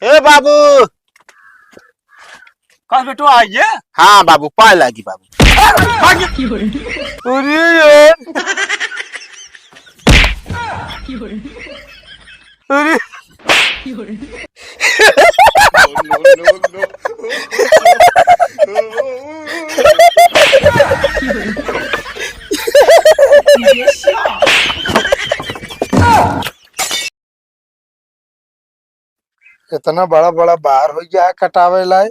ए बाबू। कल बेटो आइए। हाँ बाबू, पाए लागी बाबू। अरे यार, अरे इतना बड़ा बड़ा बाहर हो गया है कटावे लाए।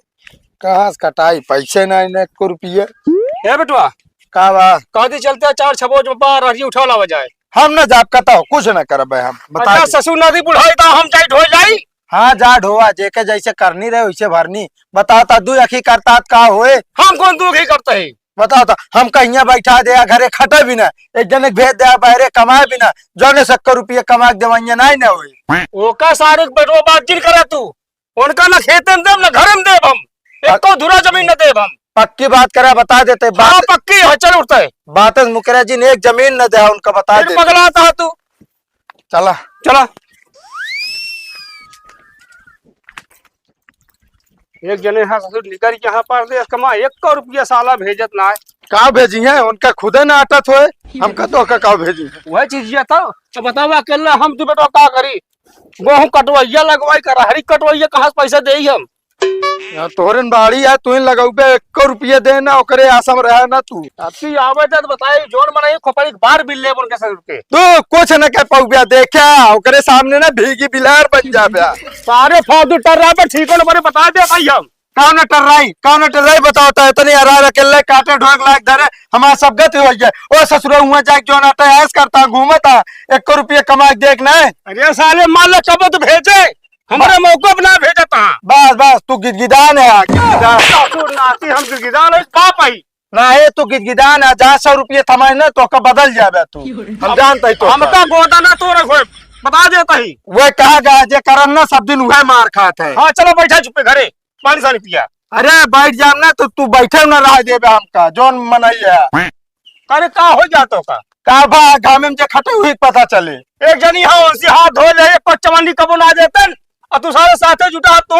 कहाँ से कटाई, पैसे नहीं न को रुपये। ए बेटवा का बा? कदी चलते चार छबो जो बार रही उठौला हो जाए। हम न जाप कता हो, कुछ न करबे हम। बता अच्छा दे। ससुर नदी बुढ़ाई तो हम जाई ढो जाई। हाँ जा ढोआ, जेके जैसे करनी रहे वैसे भरनी। बताओ ता दू अखी करता का होए। हम कौन दुख ही करते है। बताओ ता हम कहीं बैठा दे घरे खटे भी ना, एक जने के भेज दे बहरे कमाए भी ना, जौने 70 रुपये कमा के देवैया नहीं ना होए। ओका सारे बेटवा बात गिर करे तू। उनका न खेते में देव न घर में देव हम। एको धुरा जमीन न देव हम। पक्की बात करे बता देते। हाँ बात पक्की है, चल उठते है। बात मुकरा जी ने एक जमीन न दे उनका बता फिर दे। पगलाता है तू। चला चला एक जने यहाँ ससुर निकर यहाँ पर दे कमा 1 रुपया साला भेजत ना है। का भेजी है उनका खुदे ना आटत होए, हम तो का भेजी है। वह चीज ये था। तो बतावा अकेला हम तू बेटा का करी। गेहूं कटवैया लगवाई कर हरी कटवैया कहाँ से पैसा दे हम। यार तोहरन बाड़ी है, तू लगाउबे 1 रुपये दे ना, ओकरे आसम रहे ना तू। आपकी आवे तो बताई जोन बनाई खोपड़ी बार बिल ले उनके सर के। तू कुछ न कह पाऊबे, देखा ओकरे सामने ना भीगी बिलार बन जाबे। सारे फालतू टर रहा पे ठीक होने पर बता दे भाई हम। कौन टर्राई बताओ तो इतनी अरार अकेले काटे ढोक लायक धरे हमारा सब गति हो गया। ओ ससुर हुआ जाके जो नाटा ऐस करता घूमता 1 रुपये कमा के देखना है। अरे साले मान लो कब तो भेजे हमारे मौका बना भेजता। बस बस तू गिदगिदान है, गिदगिदान। ससुर नाती हम गिरगिदान है का पाई ना है तू गिदगिदान है। जहाँ 100 रुपये थमाए ना तो का बदल जाबे तू। हम जानते ही तो हमका गोदा ना तो रखो बता देता ही। वह कहा गया जे करन ना सब दिन वह मार खाते है। हाँ चलो बैठा चुपे घरे पानी सानी पिया। अरे बैठ जाम ना तो तू बैठे ना रह देबे हमका जोन मनई है। अरे का हो जातो का बा गामे में जे खटे हुई पता चले। एक जनी हाँ उसी हाथ धो ले एक चवन्नी कबो ना देतन और तू सारे साथे जुटा तू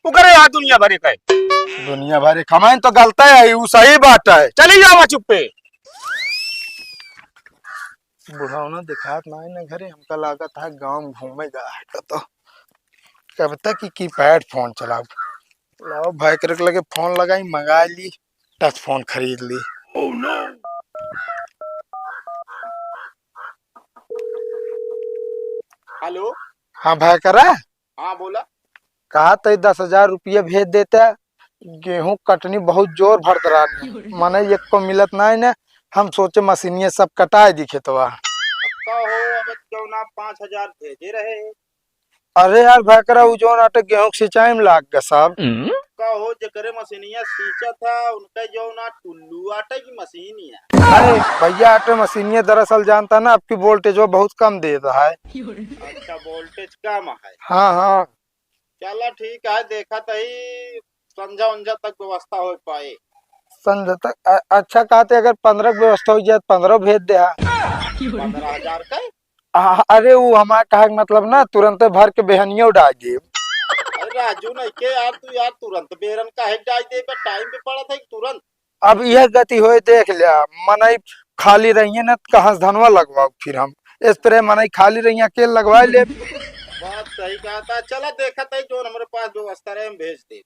उकरे यहाँ दुनिया भरे का दुनिया भरे कमाइन तो गलता है, वो सही बात है। चली जावा चुप्पे। बुढ़ावना दिखात ना है ना घरे, हमका लागत है गांव में घूमेगा तो कब तक की पैड फोन चलाओ। लाओ भाई करे लगे फोन लगाई, मंगा ली, टच फोन खरीद ली। Oh no. हेलो। हाँ भाई करा। हाँ बोला। कहा तो 10,000 रुपये भेज देता। गेहूं कटनी बहुत जोर भर दरा मने एक को मिलत ना है ना। हम सोचे मशीनिये सब कटाए दिखे तो। अब 5,000 भेजे रहे। अरे यार भाई करा वो जो नाटक गेहूं सिंचाई में लाग गया साहब। हो जकरे मशीनिया सींचा था उनका जो ना टुल्लू आटे की मशीन ही है। अरे भैया आटे मशीनिया दरअसल जानता ना आपकी वोल्टेज वो बहुत कम दे रहा है। अच्छा वोल्टेज कम है। हाँ हाँ चला ठीक है, देखा तही संजा उंजा तक व्यवस्था हो पाए। संजय तक अच्छा कहते अगर 15 की व्यवस्था हो जाए 15 भेज दे। 15,000 का। अरे वो हमारा कहा मतलब ना तुरंत भर के बेहनिया उड़ा दे। अरे राजू नहीं के यार तू यार तुरंत बेरन का है डाल दे पे टाइम पे पड़ा था तुरंत। अब यह गति होए देख लिया मनई खाली रही है ना कहाँ से धनवा लगवाओ फिर हम स्प्रे मनई खाली रही के लगवा ले। बात सही कहा था। चला देखा था जो हमारे पास व्यवस्था रहे हम भेज दे।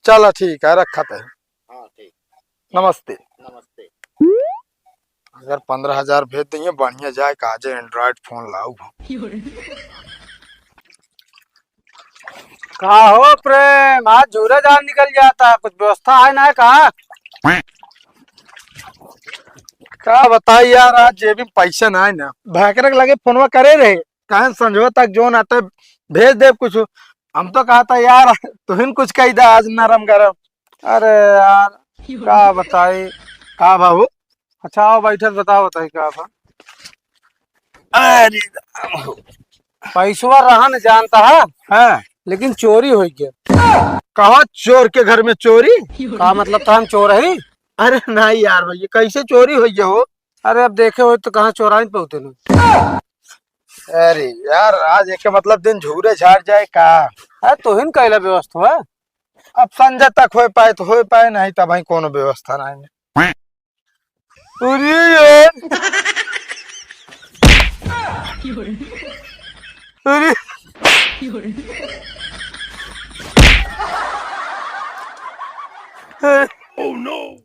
चलो ठीक है रखा था। हाँ ठीक। नमस्ते। नमस्ते। अगर 15,000 भेज देंगे बढ़िया जाए का आज एंड्रॉइड फोन लाऊ। कहा हो प्रेम आज झूरा जान निकल जाता कुछ व्यवस्था है ना कहा। क्या बताई यार आज जेबी में पैसा ना है ना। भाकरक लगे फोनवा करे रहे कहा संजो तक जोन आता भेज दे कुछ। हम तो कहा था यार तुम कुछ कही था आज नरम गरम। अरे यार क्या बताई का बाबू। अच्छा आओ बैठे बताओ बताई क्या था। अरे पैसवा रहा न जानता है हाँ लेकिन चोरी हो गया। कहा चोर के घर में चोरी। का मतलब था हम चोर है। अरे नहीं यार भैया कैसे चोरी हुई हो। अरे अब देखे हो तो कहाँ चोराई पहुंचे ना। अरे यार आज एक मतलब दिन झूरे झाड़ जाए का। अरे तोहिन कैला व्यवस्था है। अब संजय तक हो पाए तो हो पाए, नहीं तो भाई कोनो व्यवस्था नहीं। अरे यार अरे अरे Oh no!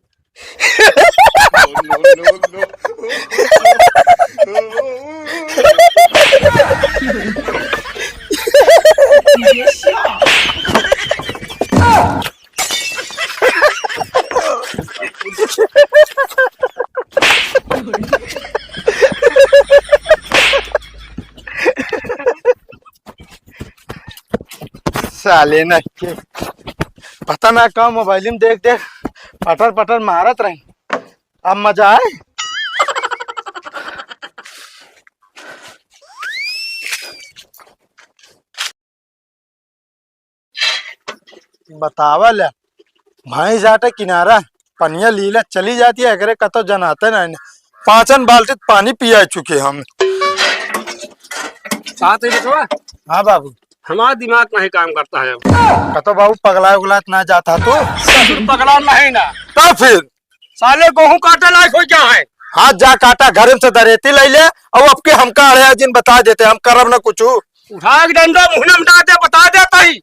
你别笑。साले ना के पता ना का मोबाइल में देख देख पटर पटर मारत रही। अब मजा आए। बतावा ले भाई जाटे किनारा पनिया लीला चली जाती है, अगरे कतो जनाते नहीं। पांचन बाल्टी पानी पिया चुके हम। साथ ही बेटवा हाँ बाबू। हमारा दिमाग नहीं काम करता है। कतो बाबू पगला उगला ना जाता तो पकड़ा नहीं ना तो फिर साले गेहूं काटे लायक हो क्या है। हाथ जा काटा घर से दरेती ले ले और अब के हमका अड़े जिन बता देते हम करब ना कुछ। उठा के डंडा मुंह में बता दे, बता देता ही।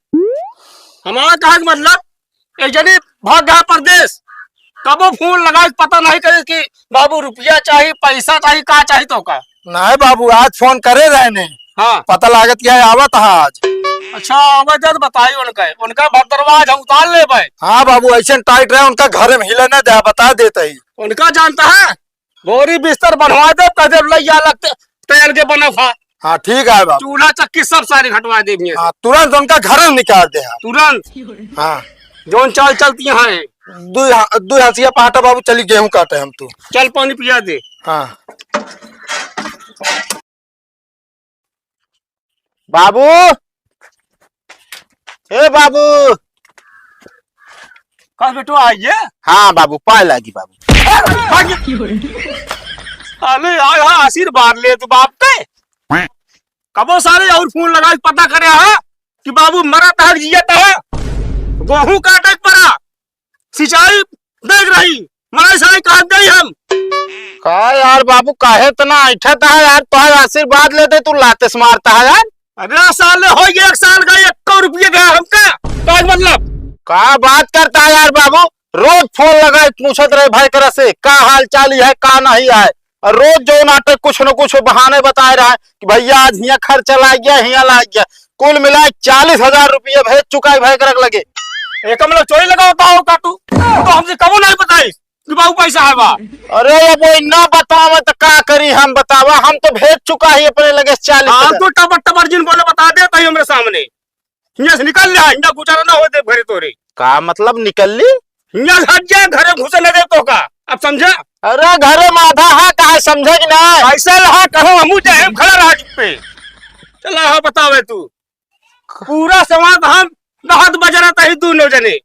हमारा कहा मतलब एक जनी भाग गया परदेश, कबो फोन लगा पता नहीं करे कि बाबू रुपया चाहिए, पैसा चाहिए, का चाहिए तो का। नहीं बाबू आज फोन करे रहे ने। हाँ पता लागत क्या है आवत आज। अच्छा आवाज बताई उनका भद्रवाज हम उतार ले भाई। हाँ बाबू ऐसे टाइट रहे उनका घर में हिले न दे बता देते ही। उनका जानता है बोरी बिस्तर बनवा दे, कदे लैया लगते तेल के बना था। हाँ ठीक है बाबू। चूल्हा चक्की सब सारी हटवा दे हाँ तुरंत उनका घर में निकाल दे। तुरंत। हाँ जोन चाल चलती है दू हंसिया पाटा बाबू चली गेहूं काटे हम तू। चल पानी पिया दे। हाँ बाबू ए बाबू। कल बेटो आइए। हाँ बाबू पाए लागी बाबू। अरे आया आशीर्वाद ले तू बाप के। कबो सारे और फोन लगा पता करे है कि बाबू मरा तहक जियत है। गेहूं काटे पड़ा, सिंचाई देख रही, मरा सारी काट गई हम। का यार बाबू काहे इतना ऐठा है यार, तो आशीर्वाद लेते तू लातेस मारता है यार। अरे साल हो गया, 1 साल गए 1 रुपये गया हमका। तो मतलब का बात करता है यार बाबू, रोज फोन लगा पूछत रहे भाई कर से का हाल चाल है का नहीं है। और रोज जो नाटक कुछ न कुछ बहाने बता रहा है कि भैया आज यहाँ खर्चा ला गया यहाँ ला गया। कुल मिला 40,000 रुपये भेज चुका है भाई कर लगे। एक हम लोग चोरी लगाता हो काटू तो हमसे कबो नहीं बताई कि बाबू पैसा है बा। अरे अब वो ना बतावा तो का करी हम बतावा, हम तो भेज चुका है अपने लगे 40,000। तो टबर टबर जिन बोले बता देता ही हमरे सामने। यहाँ से निकल रहा, यहाँ गुजारा ना हो दे घरे तोरे। का मतलब निकल ली? यहाँ हट जाए, घरे घुसे न दे तो का। अब समझा? अरे घरे माधा है कहा समझे कि ना। ऐसा रहा कहो हम जाए खड़ा रहा पे। चला हाँ बतावे तू पूरा समाज हम 10 बजे रहता ही दोनों जने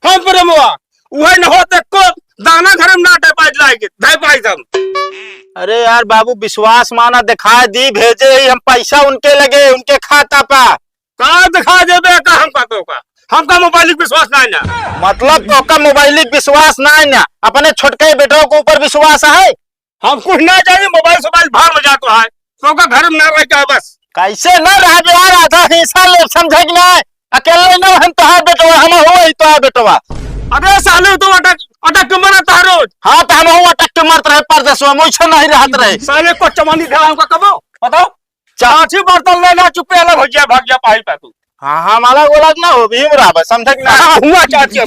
हम पर मुआ वही न होते को दाना घर में ना पाई लाएंगे धै पाई हम। अरे यार बाबू विश्वास माना दिखा दी भेजे ही हम पैसा उनके लगे उनके खाता पा। का दिखा देबे का हम पातो का, हमका मोबाइल विश्वास नहीं ना। मतलब तो का मोबाइल विश्वास नहीं ना, अपने छोटके बेटों के ऊपर विश्वास है। हम कुछ ना जाने, मोबाइल सोबाइल भार में जाता है तो का घर में ना रह के बस। कैसे न रह यार, आधा हिस्सा ले समझे कि ना। अकेले न हम तो बेटवा हम हो तो बेटवा। अरे साले तो अटक अटक के मरता रोज। हाँ तो हम हो अटक के मरत रहे परदेश में मुझे नहीं रहत रहे। साले को चमानी था हमका कबो बताओ। चाची बर्तन लेना चुपे अलग हो गया, भाग गया पाही पे तू। हाँ हमारा गोला ना हो भी बराबर समझे कि ना। हुआ चाची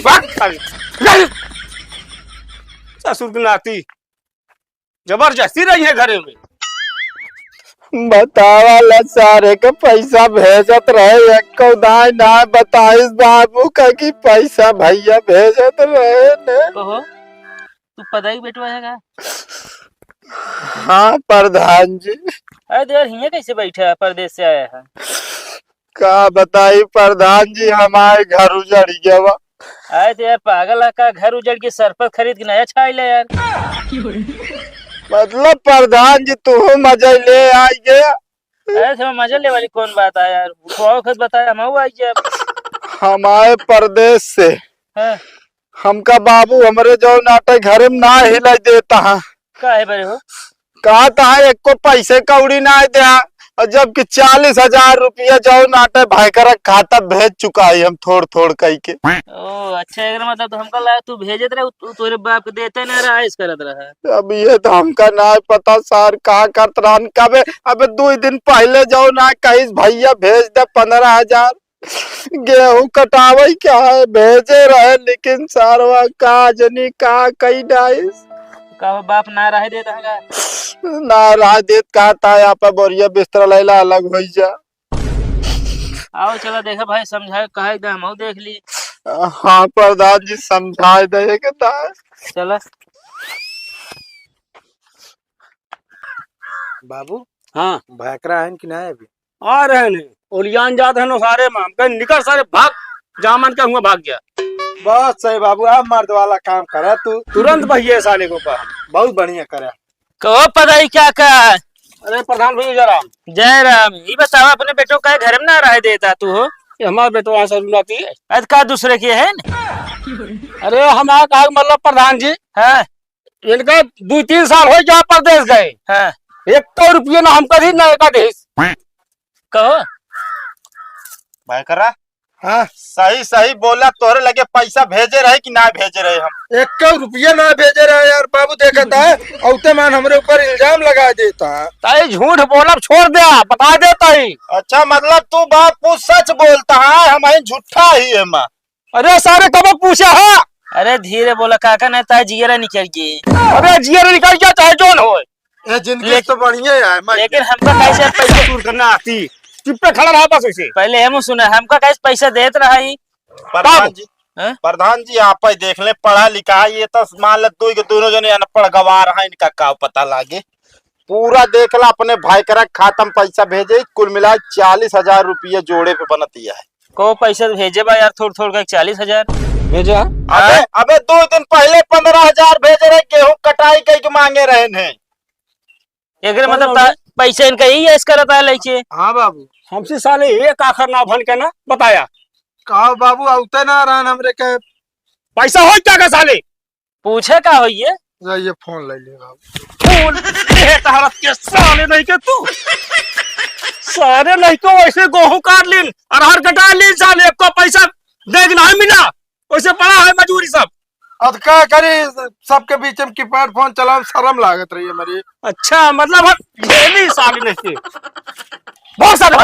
ससुर की नाती जबरदस्ती रही है घरे में। बतावा सारे के पैसा भेजत रहे एक दाई ना बताइस बाबू का कि पैसा भैया भेजत रहे ने। कहो तू पदाई बेटवा है का? हाँ प्रधान जी। अरे देर हिया कैसे बैठा है, परदेश से आया है? का बताई प्रधान जी हमारे घर उजड़ गया। अरे तो यार पागल है का, घर उजड़ के सरपत खरीद के नया छाई ले यार। मतलब प्रधान जी तू मजा ले आई गया। अरे थोड़ा मजा ले वाली कौन बात है यार, वो खुद बताया हम आई जब। हम आए परदेश से, हाँ, हमका बाबू हमरे जो नाटक घर में ना हिला देता है। का है बड़े हो? कहा था एक को पैसे कौड़ी ना दिया, और जबकि 40,000 रुपया जो नाटे भाई का खाता भेज चुका है हम थोड़ थोड़ कह के। ओ अच्छा, एक मतलब तो हमका लगा तू भेजत रहे, तू तोरे बाप के देते ना रहा, ऐस करत रहा। अब ये तो हमका ना पता सर का करत रहन कबे। अबे 2 दिन पहले जाओ ना कहीं भैया भेज दे 15,000 गेहूं कटावे क्या है भेजे रहे, लेकिन सारवा का जनी का कई डाइस का बाप ना रहे देता है? ना रहा देत कहता है आप बोरिया बिस्तर लैला अलग हो जा। आओ चलो देखा भाई, समझा कहा एकदम हम देख ली। हाँ प्रधान जी समझा दे के चला बाबू हाँ भैकरा है कि ना है अभी? आ रहे ने ओलियान जाते हैं सारे माम कहीं निकल सारे भाग, जामन का हुआ भाग गया। बहुत सही बाबू, आप मर्द वाला काम करा तू, तुरंत भैया साले को कहा। बहुत बढ़िया करा। कहो पता ही क्या कहा। अरे प्रधान भैया जरा जय राम, ये बताओ अपने बेटो का घर में ना रह देता तू हो? ये हमारे बेटो वहां से रुलाती है। अरे का दूसरे के है न? अरे हमारा कहा मतलब प्रधान जी, हाँ इनका 2-3 साल हो गया प्रदेश गए, हाँ 1 रुपये ना हमका दी ना एक देश। कहो। भाई करा हाँ सही सही बोला, तोरे लगे पैसा भेजे रहे कि ना भेजे रहे हम? 1 रुपया ना भेजे रहे यार बाबू, देखा था औते मान हमरे ऊपर इल्जाम लगा देता। ताई झूठ बोला छोड़ दिया, बता देता ही। अच्छा मतलब तू बापू सच बोलता है, हम झूठा ही है माँ। अरे सारे कब पूछा है? अरे धीरे बोला काका, नहीं ता जियरा निकल गई। अरे जियर निकल गया चाहे जोन हो, ये जिंदगी तो बढ़िया है लेकिन हमका कैसे पैसा दूर करना आती चुप पे खड़ा रहा बस ऐसे। पहले हम सुना, हमका कैसे पैसा देत रहा ही? प्रधान जी हाँ? प्रधान जी आप ही देख ले, पढ़ा लिखा है ये तो मान लो दो के दोनों जने अनपढ़ गवार है, इनका का पता लागे। पूरा देख ला अपने भाई करा खाता में पैसा भेजे, कुल मिला 40,000 रुपये जोड़े पे बनती है। को पैसा भेजे बा यार, थोड़ थोड़ का 40,000 भेजा। अबे अबे 2 दिन पहले 15,000 भेजे रहे, गेहूं कटाई कई के मांगे रहे हैं। एक मतलब पैसा इनका यही ऐस करता है लेके। हाँ बाबू, हमसे साले एक आखर ना भन के ना बताया कहा बाबू औते ना रहन हमरे के। पैसा हो क्या का साले? पूछे का हो ये? जाइए फोन ले ले बाबू। फूल ये तहरत के साले नहीं के तू, सारे नहीं को वैसे गेहूं काट लीन अरहर कटा लीन, साले को पैसा देख नहीं मिला, वैसे पड़ा है मजूरी सब। अब क्या करी, सबके बीच में कीपैड फोन चला शर्म लागत रही है मेरी। अच्छा मतलब ये नहीं साले नहीं के बहुत सारे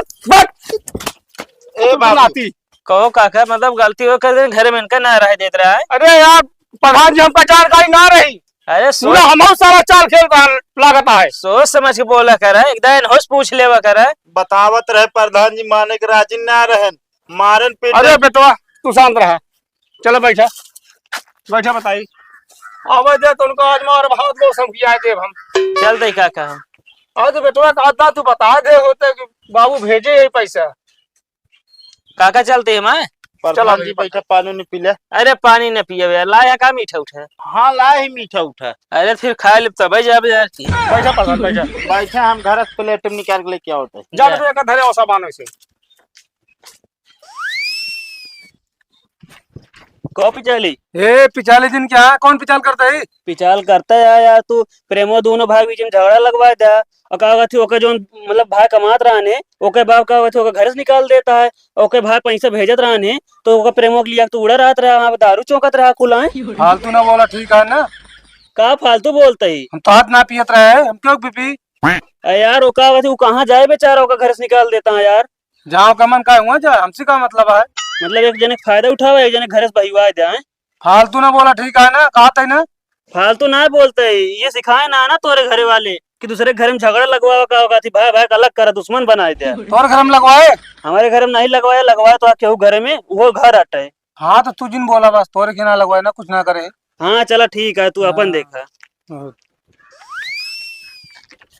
ए बाबू आती। कहो काका, मतलब गलती हो कर घर में इनका ना रह देत रहा है। अरे यार प्रधान जी हमका जानकारी ना रही, अरे पूरा हमारा सारा चाल खेल रहा लागत है। सोच समझ के बोला कर एकदम होश पूछ लेवा कर। बतावत रहे प्रधान जी माने के राजी ना रहे, मारन पे। अरे बेटवा तू शांत रहा, चलो बैठा बैठा बताई। आवाज दे तो उनको आज मार बहुत मौसम किया है देव हम। चल दे काका हम। आज बेटवा कहता तू बता दे होते कि बाबू भेजे ये पैसा। काका चलते हम। प्रधान जी बैठा पानी नहीं पी ले। अरे पानी न पिए यार, लाया का मीठा उठा। हाँ लाए ही मीठा उठा। अरे फिर खा ले तब जाब यार। बैठा प्रधान बैठा बैठा हम घर से प्लेट में निकाल के लेके आओ। जा बेटवा का धरे औसा बानो से। को पिचाली? ए पिछले दिन क्या कौन पिचाल करता है? पिचाल करता है यार, तू प्रेमो दोनों भाई बीच में झगड़ा लगवा दे, और का थी ओके जो मतलब भाई कमात रहने ओके बाप का थी ओके घर से निकाल देता है, ओके भाई पैसा भेजत रहने तो ओके प्रेमो के लिए तू उड़ा रहत रहा, वहां दारू चौकत रहा कुल है। फालतू ना बोला ठीक है ना, का फालतू बोलता ही? हम तो हाथ ना पियत रहे हैं, हम क्यों पी यार ओका वो कहाँ जाए बेचारा, ओका घर से निकाल देता है यार। जाओ का मन का हुआ जा, हमसे का मतलब है? मतलब एक जने फायदा उठावा, एक जने घर से बहिवा दे। फालतू ना बोला ठीक है ना, कहा था ना फालतू ना बोलते ही, ये सिखाए ना तोरे घरे वाले कि दूसरे घर में झगड़ा लगवा का थी, भाई भाई अलग कर दुश्मन बनाए दे। तोर घर में लगवाए? हमारे घर में नहीं लगवाया, लगवाया तो केहू घर में वो घर हटे। हाँ तो तू जिन बोला बस, तोरे के ना लगवाए ना कुछ ना करे। हाँ चला ठीक है, तू अपन देखा।